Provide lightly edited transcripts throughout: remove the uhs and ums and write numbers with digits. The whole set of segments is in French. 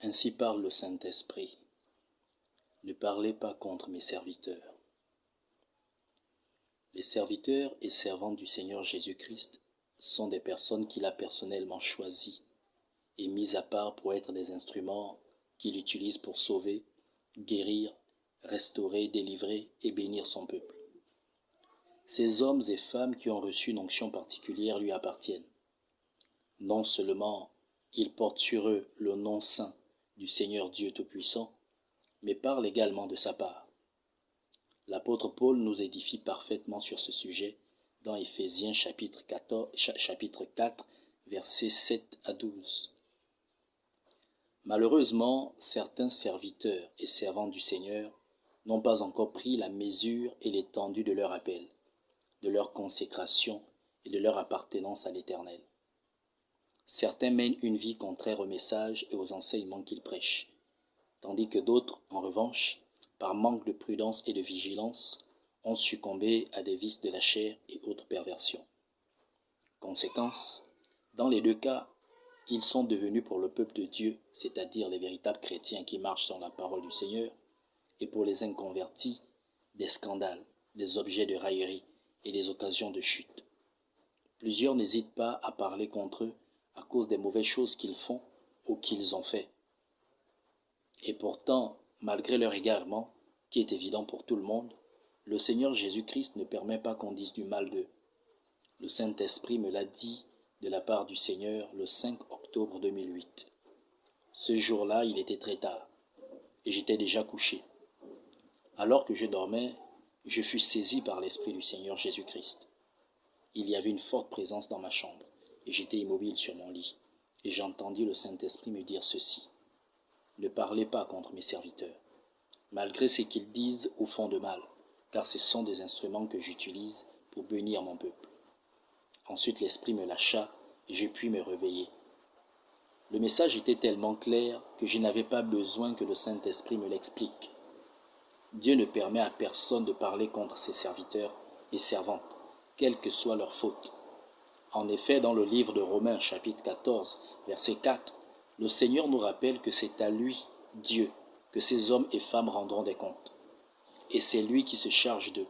Ainsi parle le Saint-Esprit. Ne parlez pas contre mes serviteurs. Les serviteurs et servantes du Seigneur Jésus-Christ sont des personnes qu'il a personnellement choisies et mises à part pour être des instruments qu'il utilise pour sauver, guérir, restaurer, délivrer et bénir son peuple. Ces hommes et femmes qui ont reçu une onction particulière lui appartiennent. Non seulement ils portent sur eux le nom saint du Seigneur Dieu Tout-Puissant, mais parlent également de sa part. L'apôtre Paul nous édifie parfaitement sur ce sujet dans Éphésiens chapitre 4, versets 7 à 12. Malheureusement, certains serviteurs et servantes du Seigneur n'ont pas encore pris la mesure et l'étendue de leur appel, de leur consécration et de leur appartenance à l'Éternel. Certains mènent une vie contraire au message et aux enseignements qu'ils prêchent, tandis que d'autres, en revanche, par manque de prudence et de vigilance, ont succombé à des vices de la chair et autres perversions. Conséquence, dans les deux cas, ils sont devenus pour le peuple de Dieu, c'est-à-dire les véritables chrétiens qui marchent dans la parole du Seigneur, et pour les inconvertis, des scandales, des objets de raillerie et des occasions de chute. Plusieurs n'hésitent pas à parler contre eux à cause des mauvaises choses qu'ils font ou qu'ils ont fait. Et pourtant, malgré leur égarement, qui est évident pour tout le monde, le Seigneur Jésus-Christ ne permet pas qu'on dise du mal d'eux. Le Saint-Esprit me l'a dit de la part du Seigneur le 5 octobre 2008. Ce jour-là, il était très tard et j'étais déjà couché. Alors que je dormais, je fus saisi par l'Esprit du Seigneur Jésus-Christ. Il y avait une forte présence dans ma chambre et j'étais immobile sur mon lit. Et j'entendis le Saint-Esprit me dire ceci. Ne parlez pas contre mes serviteurs, malgré ce qu'ils disent ou font de mal, car ce sont des instruments que j'utilise pour bénir mon peuple. Ensuite l'Esprit me lâcha et je pus me réveiller. Le message était tellement clair que je n'avais pas besoin que le Saint-Esprit me l'explique. Dieu ne permet à personne de parler contre ses serviteurs et servantes, quelle que soit leur faute. En effet, dans le livre de Romains, chapitre 14, verset 4, le Seigneur nous rappelle que c'est à lui, Dieu, que ces hommes et femmes rendront des comptes. Et c'est lui qui se charge d'eux.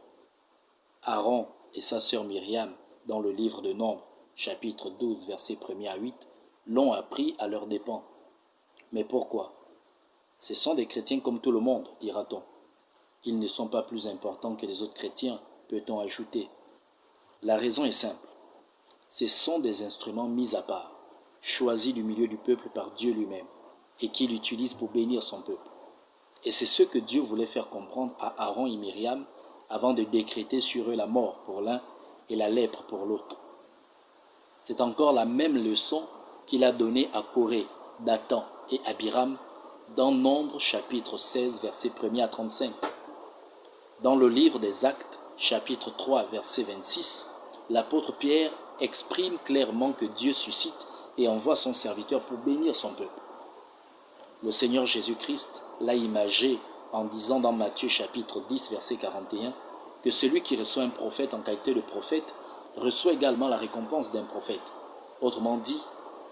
Aaron et sa sœur Myriam, dans le livre de Nombres, chapitre 12, versets 1 à 8, l'ont appris à leurs dépens. Mais pourquoi? Ce sont des chrétiens comme tout le monde, dira-t-on. Ils ne sont pas plus importants que les autres chrétiens, peut-on ajouter. La raison est simple. Ce sont des instruments mis à part, choisis du milieu du peuple par Dieu lui-même, et qu'il utilise pour bénir son peuple. Et c'est ce que Dieu voulait faire comprendre à Aaron et Myriam avant de décréter sur eux la mort pour l'un et la lèpre pour l'autre. C'est encore la même leçon qu'il a donnée à Corée, Dathan et Abiram dans Nombres chapitre 16, versets 1 à 35. Dans le livre des Actes, chapitre 3, verset 26, l'apôtre Pierre exprime clairement que Dieu suscite et envoie son serviteur pour bénir son peuple. Le Seigneur Jésus-Christ l'a imagé en disant dans Matthieu chapitre 10, verset 41, que celui qui reçoit un prophète en qualité de prophète reçoit également la récompense d'un prophète. Autrement dit,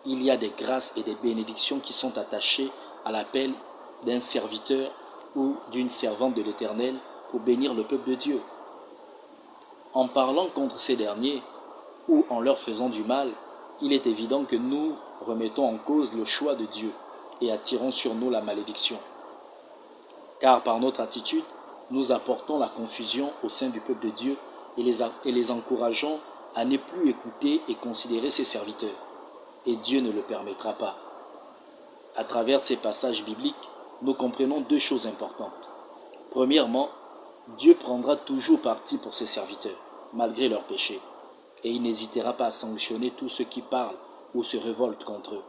il y a des grâces et des bénédictions qui sont attachées à l'appel d'un serviteur ou d'une servante de l'Éternel pour bénir le peuple de Dieu. En parlant contre ces derniers ou en leur faisant du mal, il est évident que nous remettons en cause le choix de Dieu et attirons sur nous la malédiction. Car par notre attitude, nous apportons la confusion au sein du peuple de Dieu et les encourageons à ne plus écouter et considérer ses serviteurs. Et Dieu ne le permettra pas. À travers ces passages bibliques, nous comprenons deux choses importantes. Premièrement, Dieu prendra toujours parti pour ses serviteurs, malgré leurs péchés, et il n'hésitera pas à sanctionner tous ceux qui parlent ou se révoltent contre eux.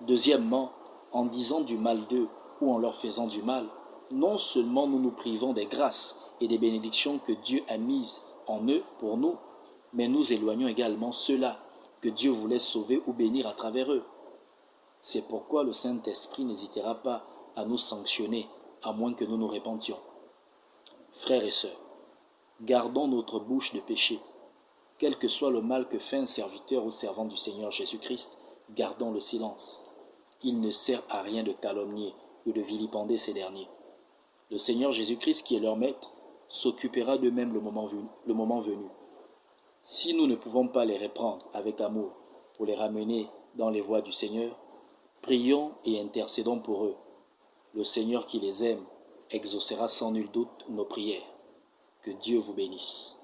Deuxièmement, en disant du mal d'eux ou en leur faisant du mal, non seulement nous nous privons des grâces et des bénédictions que Dieu a mises en eux pour nous, mais nous éloignons également ceux-là que Dieu voulait sauver ou bénir à travers eux. C'est pourquoi le Saint-Esprit n'hésitera pas à nous sanctionner, à moins que nous nous repentions. Frères et sœurs, gardons notre bouche de péché. Quel que soit le mal que fait un serviteur ou servant du Seigneur Jésus-Christ, gardons le silence. il ne sert à rien de calomnier ou de vilipender ces derniers. Le Seigneur Jésus-Christ, qui est leur maître, s'occupera d'eux-mêmes le moment venu. Si nous ne pouvons pas les reprendre avec amour pour les ramener dans les voies du Seigneur, prions et intercédons pour eux. Le Seigneur qui les aime exaucera sans nul doute nos prières. Que Dieu vous bénisse.